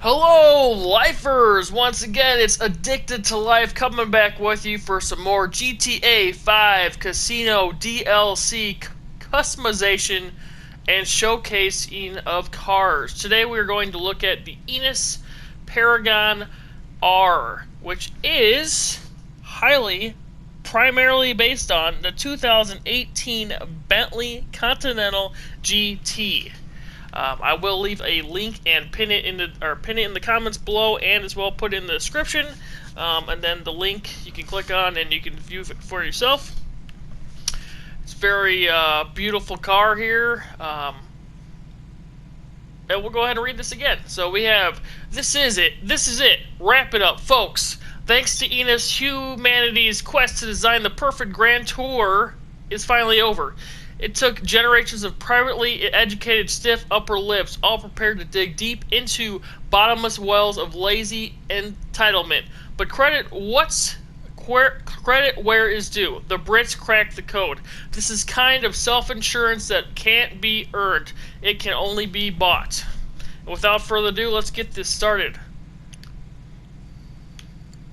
Hello, lifers! Once again, it's Addicted to Life coming back with you for some more GTA 5 Casino DLC customization and showcasing of cars. Today we are going to look at the Enus Paragon R, which is primarily based on the 2018 Bentley Continental GT. I will leave a link and pin it in the comments below, and as well put it in the description. And then the link you can click on and you can view it for yourself. It's a very beautiful car here. And we'll go ahead and read this again. So we have, this is it. Wrap it up, folks. Thanks to Enus, humanity's quest to design the perfect Grand Tour is finally over. It took generations of privately educated stiff upper lips, all prepared to dig deep into bottomless wells of lazy entitlement. But credit where is due. The Brits cracked the code. This is kind of self-insurance that can't be earned. It can only be bought. Without further ado, let's get this started.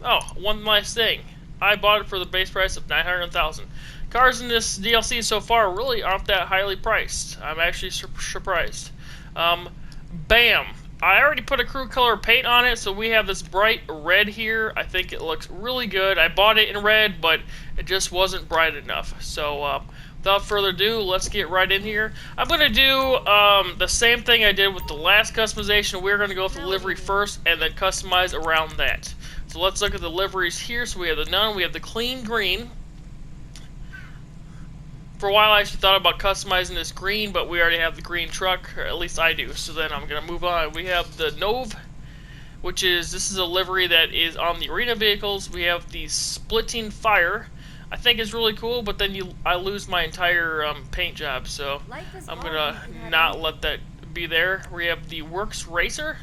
Oh, one last thing. I bought it for the base price of $900,000. Cars in this DLC so far really aren't that highly priced. I'm actually surprised. Bam! I already put a crew color paint on it, so we have this bright red here. I think it looks really good. I bought it in red, but it just wasn't bright enough. So, without further ado, let's get right in here. I'm going to do the same thing I did with the last customization. We're going to go with the livery first and then customize around that. So let's look at the liveries here. So we have the none, we have the clean green. For a while I actually thought about customizing this green, but we already have the green truck, or at least I do, so then I'm going to move on. We have the Nove, this is a livery that is on the arena vehicles. We have the Splitting Fire. I think it's really cool, but then I lose my entire paint job, so I'm going to not let that be there. We have the Works Racer.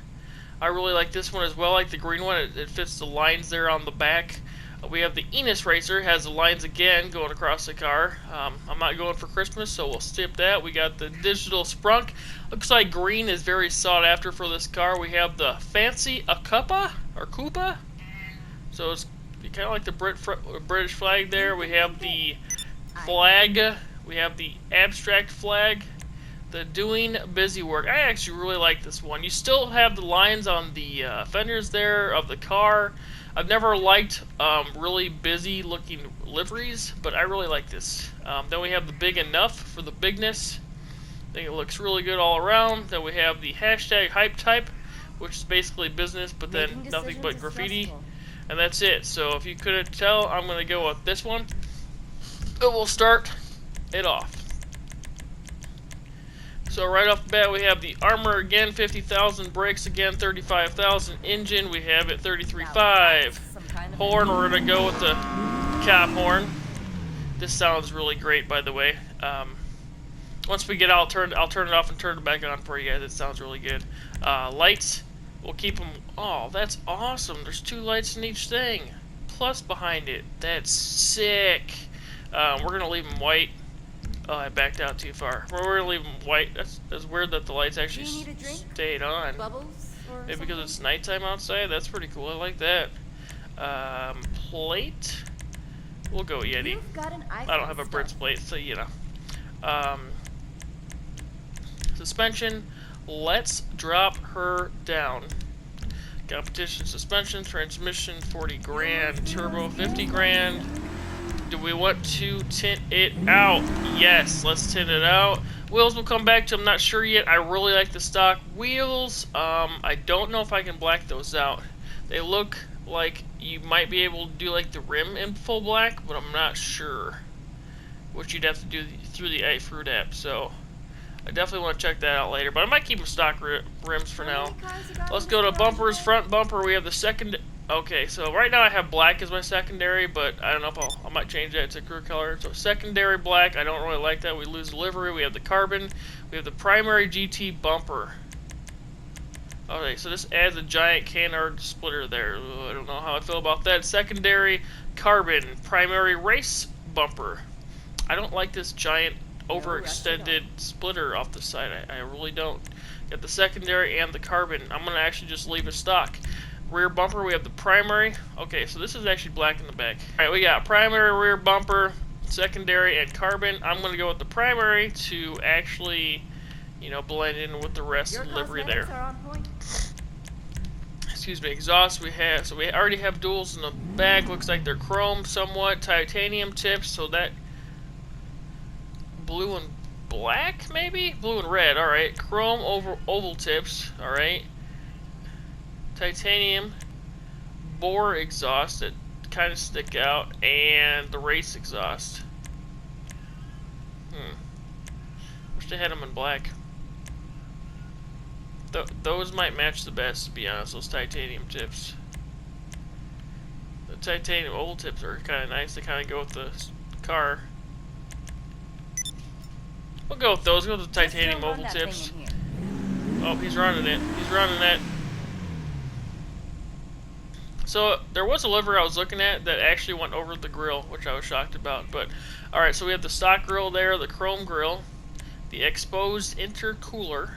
I really like this one as well, like the green one. It fits the lines there on the back. We have the Enus Racer, has the lines again going across the car. I'm not going for Christmas, so we'll skip that. We got the Digital Sprunk. Looks like green is very sought after for this car. We have the Fancy Akupa, or Koopa. So it's kind of like the British flag there. We have the flag. We have the abstract flag. The Doing Busy Work. I actually really like this one. You still have the lines on the fenders there of the car. I've never liked really busy looking liveries, but I really like this. Then we have the Big Enough for the bigness. I think it looks really good all around. Then we have the hashtag hype type, which is basically business, but then nothing but graffiti. And that's it. So if you couldn't tell, I'm going to go with this one. But we'll start it off. So right off the bat, we have the armor again, 50,000. Brakes again, 35,000. Engine, we have it 33.5. Horn, we're gonna go with the cop horn. This sounds really great, by the way. Once we get out, I'll turn it off and turn it back on for you guys. It sounds really good. Lights, we'll keep them. Oh, that's awesome. There's 2 lights in each thing, plus behind it. That's sick. We're gonna leave them white. Oh, I backed out too far. We're going to leave them white. That's weird that the lights actually stayed on. Maybe because it's nighttime outside? That's pretty cool. I like that. Plate. We'll go Yeti. I don't have a Brits plate, so you know. Suspension. Let's drop her down. Competition suspension. Transmission 40 grand. Turbo 50 grand. Do we want to tint it out? Yes, let's tint it out. Wheels will come back to, I'm not sure yet. I really like the stock wheels. I don't know if I can black those out. They look like you might be able to do like the rim in full black, but I'm not sure. Which you'd have to do through the iFruit app, so I definitely want to check that out later. But I might keep them stock rims for now. Let's go to bumpers. Front bumper, we have the second. Okay, so right now I have black as my secondary, but I don't know if I might change that to crew color. So secondary black, I don't really like that. We lose the livery. We have the carbon. We have the primary GT bumper. Okay, so this adds a giant canard splitter there. I don't know how I feel about that. Secondary carbon, primary race bumper. I don't like this giant overextended splitter off the side. I really don't. Got the secondary and the carbon. I'm gonna actually just leave it stock. Rear bumper, we have the primary. Okay, so this is actually black in the back. Alright, we got primary, rear bumper, secondary, and carbon. I'm gonna go with the primary to actually, you know, blend in with the rest of the livery there. Excuse me, exhaust we have, so we already have duals in the back. Looks like they're chrome somewhat, titanium tips, so that blue and black maybe? Blue and red, alright. Chrome oval tips, alright. Titanium bore exhaust that kind of stick out, and the race exhaust. Wish they had them in black. Those might match the best, to be honest, those titanium tips. The titanium oval tips are kind of nice. They kind of go with the car. We'll go with those. We'll go with the titanium oval tips. Oh, he's running it. He's running it. So, there was a livery I was looking at that actually went over the grill, which I was shocked about. But, alright, so we have the stock grill there, the chrome grill, the exposed intercooler,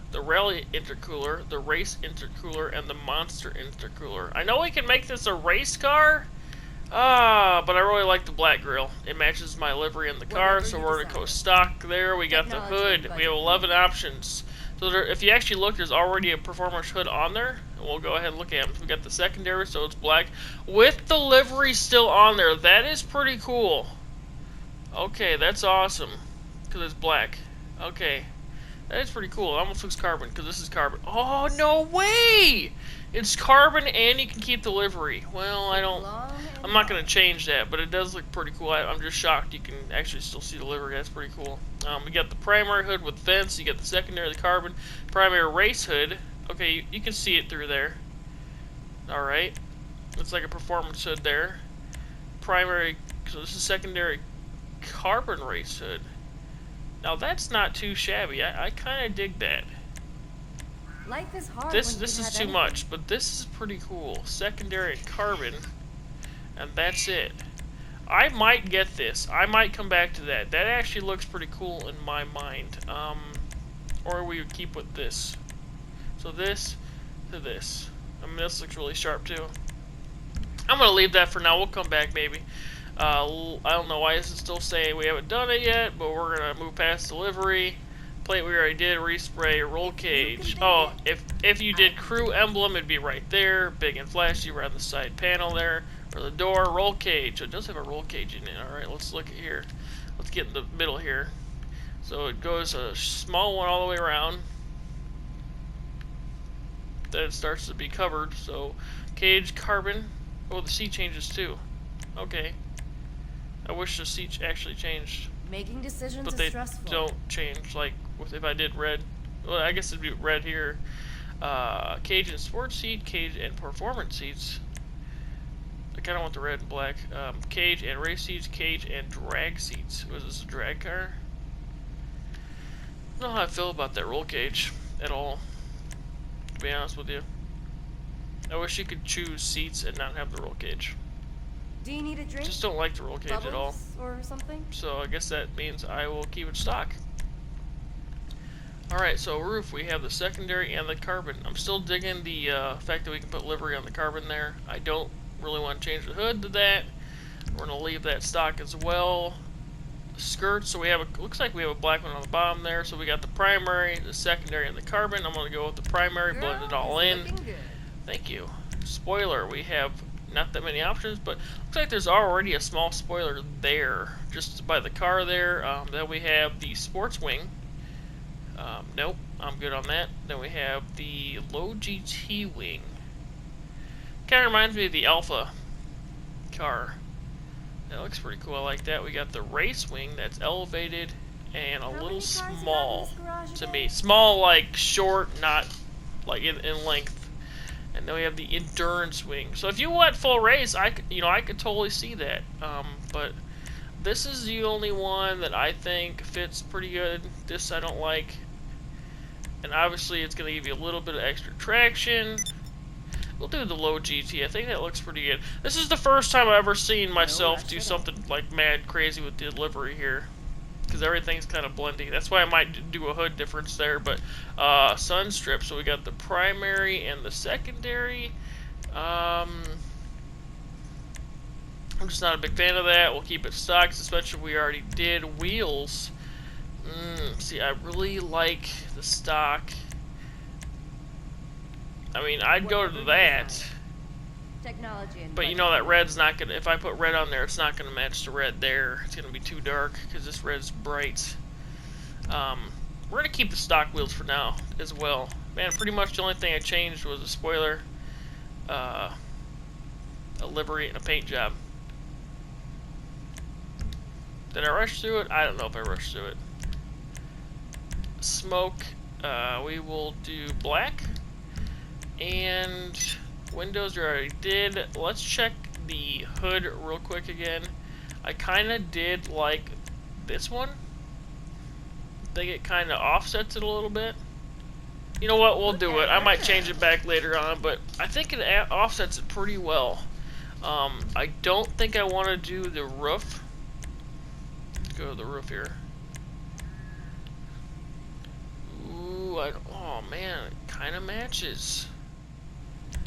the rally intercooler, the race intercooler, and the monster intercooler. I know we can make this a race car, but I really like the black grill. It matches my livery in the car, so we're going to go stock there. We got the hood. We have 11 options. So there, if you actually look, there's already a performance hood on there. And we'll go ahead and look at them. We got the secondary, so it's black, with the livery still on there. That is pretty cool. Okay, that's awesome, because it's black. Okay. That is pretty cool. It almost looks carbon, because this is carbon. Oh, no way! It's carbon, and you can keep the livery. Well, I'm not going to change that, but it does look pretty cool. I'm just shocked you can actually still see the livery. That's pretty cool. We got the primary hood with vents. You got the secondary, the carbon. Primary race hood. Okay, you can see it through there. Alright. Looks like a performance hood there. Primary, so this is secondary carbon race hood. Now that's not too shabby. I kind of dig that. Life is hard. This is too much, but this is pretty cool. Secondary carbon, and that's it. I might get this. I might come back to that. That actually looks pretty cool in my mind. Or we would keep with this. So this to this. I mean, this looks really sharp too. I'm gonna leave that for now. We'll come back maybe. I don't know why this is still saying we haven't done it yet, but we're gonna move past delivery. Plate we already did. Respray. Roll cage. Oh, if you did crew emblem, it'd be right there, big and flashy, right on the side panel there, or the door. Roll cage. It does have a roll cage in it. All right, let's look at here. Let's get in the middle here. So it goes a small one all the way around. Then it starts to be covered. So cage, carbon. Oh, the seat changes too. Okay. I wish the seats actually changed. Making decisions but is they stressful. don't change. Like if I did red, well, I guess it'd be red here. Cage and sports seat, cage and performance seats. I kind of want the red and black. Cage and race seats, cage and drag seats. Was this a drag car? I don't know how I feel about that roll cage at all, to be honest with you. I wish you could choose seats and not have the roll cage. Do you need a drink? Just don't like the roll cage at all. Or something? So I guess that means I will keep it stock. Alright, so roof, we have the secondary and the carbon. I'm still digging the fact that we can put livery on the carbon there. I don't really want to change the hood to that. We're going to leave that stock as well. Skirts, so we have looks like we have a black one on the bottom there. So we got the primary, the secondary, and the carbon. I'm going to go with the primary, blend it all in. Thank you. Spoiler, we have not that many options, but looks like there's already a small spoiler there, just by the car there. Then we have the sports wing. Nope, I'm good on that. Then we have the low GT wing. Kind of reminds me of the Alpha car. That looks pretty cool. I like that. We got the race wing that's elevated and a little small to me. Small, like short, not like in length. And then we have the endurance wing. So if you went full race, I could totally see that. But this is the only one that I think fits pretty good. This I don't like. And obviously it's going to give you a little bit of extra traction. We'll do the low GT. I think that looks pretty good. This is the first time I've ever seen myself do something like mad crazy with delivery here. because everything's kind of blending. That's why I might do a hood difference there. But sun strip, so we got the primary and the secondary. I'm just not a big fan of that. We'll keep it stock, especially we already did wheels. See, I really like the stock. I mean, I'd go to that. Technology and But you know that red's not gonna, if I put red on there, it's not gonna match the red there. It's gonna be too dark, because this red's bright. We're gonna keep the stock wheels for now, as well. Man, pretty much the only thing I changed was a spoiler, a livery, and a paint job. Did I rush through it? I don't know if I rushed through it. Smoke, we will do black. And windows we already did. Let's check the hood real quick again. I kind of did like this one. I think it kind of offsets it a little bit. You know what? We'll do it. I might change it back later on, but I think it offsets it pretty well. I don't think I want to do the roof. Let's go to the roof here. Ooh, oh man, it kind of matches.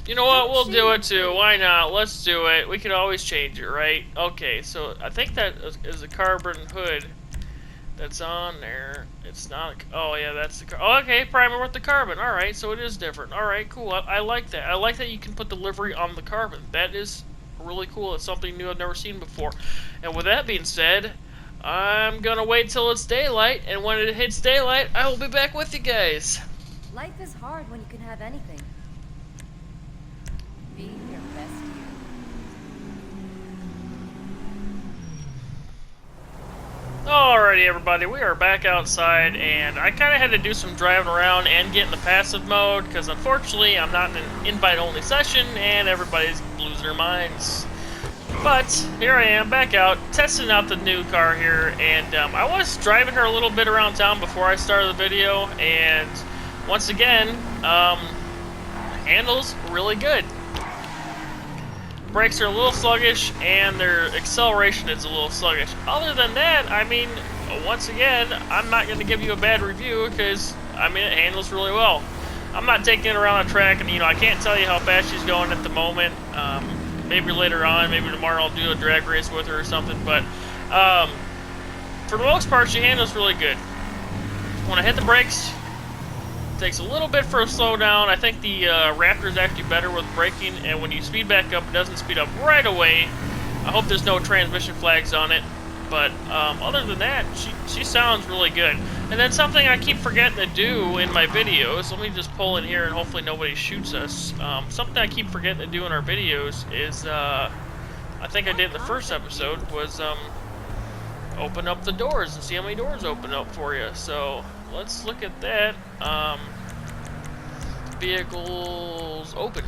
You know what? We'll do it too. Why not? Let's do it. We could always change it, right? Okay, so I think that is a carbon hood that's on there. It's not. Oh yeah, that's the. Oh, okay, primer with the carbon. All right, so it is different. All right, cool. I like that. I like that you can put the livery on the carbon. That is really cool. It's something new I've never seen before. And with that being said, I'm gonna wait till it's daylight, and when it hits daylight, I will be back with you guys. Life is hard when you can have anything. Be your best you. Alrighty everybody, we are back outside, and I kind of had to do some driving around and get in the passive mode, because unfortunately I'm not in an invite-only session, and everybody's losing their minds. But, here I am, back out, testing out the new car here, and I was driving her a little bit around town before I started the video, and once again, handles really good. Brakes are a little sluggish, and their acceleration is a little sluggish. Other than that, I mean, once again, I'm not going to give you a bad review, because, I mean, it handles really well. I'm not taking it around a track, and, you know, I can't tell you how fast she's going at the moment. Maybe later on, maybe tomorrow I'll do a drag race with her or something, but, for the most part, she handles really good. When I hit the brakes, takes a little bit for a slowdown. I think the Raptor is actually better with braking, and when you speed back up, it doesn't speed up right away. I hope there's no transmission flags on it, but other than that, she sounds really good. And then something I keep forgetting to do in my videos, let me just pull in here and hopefully nobody shoots us. Something I keep forgetting to do in our videos is, I think I did in the first episode, was open up the doors and see how many doors open up for you. So let's look at that. Vehicles open.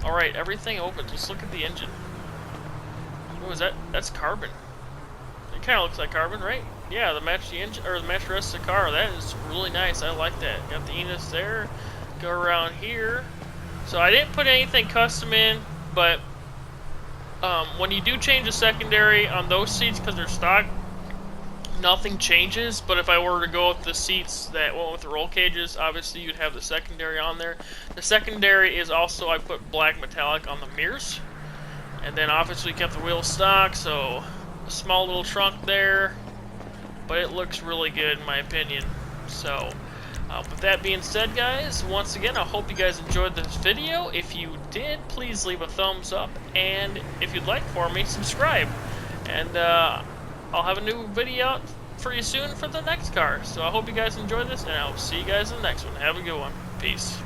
Alright, everything opens. Let's look at the engine. What is that? That's carbon. It kind of looks like carbon, right? Yeah, the match the engine, or the match the rest of the car. That is really nice. I like that. Got the Enus there. Go around here. So I didn't put anything custom in, but when you do change the secondary on those seats, because they're stock, nothing changes. But if I were to go with the seats that went with the roll cages, obviously you'd have the secondary on there. The secondary is also, I put black metallic on the mirrors, and then obviously kept the wheels stock, so a small little trunk there, but it looks really good in my opinion. So with that being said, guys, once again, I hope you guys enjoyed this video. If you did, please leave a thumbs up, and if you'd like for me, subscribe. And I'll have a new video out for you soon for the next car. So I hope you guys enjoyed this, and I'll see you guys in the next one. Have a good one. Peace.